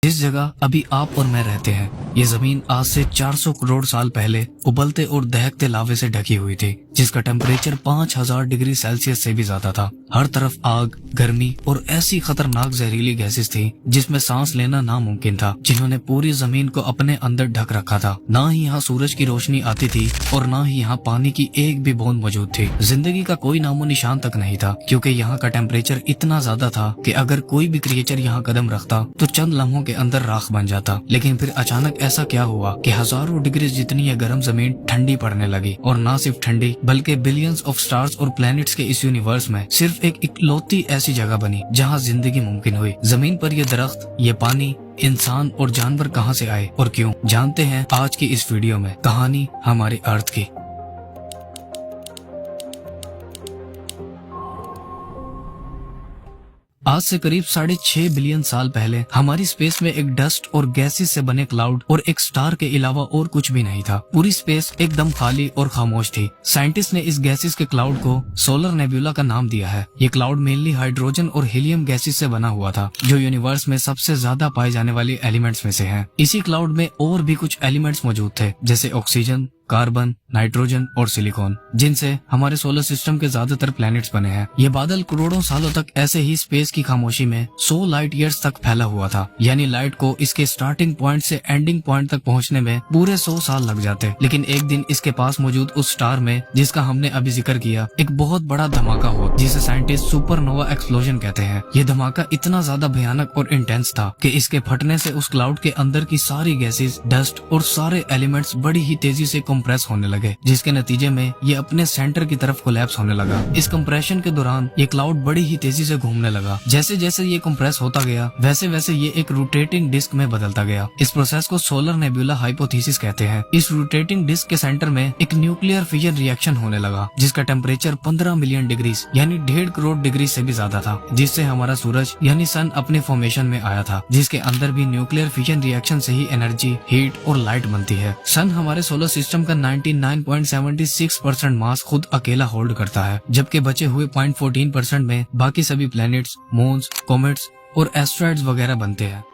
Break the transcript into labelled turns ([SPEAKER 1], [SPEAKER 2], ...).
[SPEAKER 1] जिस जगह अभी आप और मैं रहते हैं, ये जमीन आज से 400 करोड़ साल पहले उबलते और दहकते लावे से ढकी हुई थी, जिसका टेम्परेचर 5000 डिग्री सेल्सियस से भी ज्यादा था। हर तरफ आग, गर्मी और ऐसी खतरनाक जहरीली गैसेस थी जिसमें सांस लेना नामुमकिन था, जिन्होंने पूरी जमीन को अपने अंदर ढक रखा था। ना ही यहाँ सूरज की रोशनी आती थी और ना ही यहाँ पानी की एक भी बूंद मौजूद थी। जिंदगी का कोई नामो निशान तक नहीं था, क्योंकि यहाँ का टेम्परेचर इतना ज्यादा था कि अगर कोई भी क्रिएचर यहाँ कदम रखता तो चंद लम्हों के अंदर राख बन जाता। लेकिन फिर अचानक ऐसा क्या हुआ कि हजारों डिग्री जितनी ये गर्म जमीन ठंडी पड़ने लगी, और ना सिर्फ ठंडी बल्कि बिलियंस ऑफ स्टार्स और प्लैनेट्स के इस यूनिवर्स में सिर्फ एक इकलौती ऐसी जगह बनी जहाँ जिंदगी मुमकिन हुई। जमीन पर ये दरख्त, ये पानी, इंसान और जानवर कहाँ से आए और क्यों, जानते हैं आज की इस वीडियो में कहानी हमारे अर्थ की। आज से करीब 6.5 बिलियन साल पहले हमारी स्पेस में एक डस्ट और गैसेस से बने क्लाउड और एक स्टार के अलावा और कुछ भी नहीं था। पूरी स्पेस एकदम खाली और खामोश थी। साइंटिस्ट ने इस गैसेस के क्लाउड को सोलर नेबुला का नाम दिया है। ये क्लाउड मेनली हाइड्रोजन और हीलियम गैसेस से बना हुआ था, जो यूनिवर्स में सबसे ज्यादा पाए जाने वाले एलिमेंट्स में से है। इसी क्लाउड में और भी कुछ एलिमेंट्स मौजूद थे, जैसे ऑक्सीजन, कार्बन, नाइट्रोजन और सिलिकॉन, जिनसे हमारे सोलर सिस्टम के ज्यादातर प्लैनेट्स बने हैं। ये बादल करोड़ों सालों तक ऐसे ही स्पेस की खामोशी में 100 लाइट ईयर्स तक फैला हुआ था। यानी लाइट को इसके स्टार्टिंग पॉइंट से एंडिंग पॉइंट तक पहुंचने में पूरे 100 साल लग जाते। लेकिन एक दिन इसके पास मौजूद उस स्टार में, जिसका हमने अभी जिक्र किया, एक बहुत बड़ा धमाका हुआ, जिसे साइंटिस्ट सुपरनोवा एक्सप्लोजन कहते हैं। ये धमाका इतना ज्यादा भयानक और इंटेंस था कि इसके फटने से उस क्लाउड के अंदर की सारी गैसेस, डस्ट और सारे एलिमेंट्स बड़ी ही तेजी से कंप्रेस होने लगे, जिसके नतीजे में ये अपने सेंटर की तरफ कोलैप्स होने लगा। इस कंप्रेशन के दौरान ये क्लाउड बड़ी ही तेजी से घूमने लगा। जैसे जैसे ये कंप्रेस होता गया, वैसे वैसे ये एक रोटेटिंग डिस्क में बदलता गया। इस प्रोसेस को सोलर नेबुला हाइपोथेसिस कहते हैं। इस रोटेटिंग डिस्क के सेंटर में एक न्यूक्लियर फिजन रिएक्शन होने लगा, जिसका टेम्परेचर 15 मिलियन डिग्री यानी 1.5 करोड़ डिग्री से भी ज्यादा था, जिससे हमारा सूरज यानी सन अपने फॉर्मेशन में आया था, जिसके अंदर भी न्यूक्लियर फिजन रिएक्शन से ही एनर्जी, हीट और लाइट बनती है। सन हमारे सोलर सिस्टम का 99.76% मास खुद अकेला होल्ड करता है, जबकि बचे हुए 0.14% में बाकी सभी प्लैनेट्स, मून्स, कॉमेट्स और एस्ट्रॉइड्स वगैरह बनते हैं।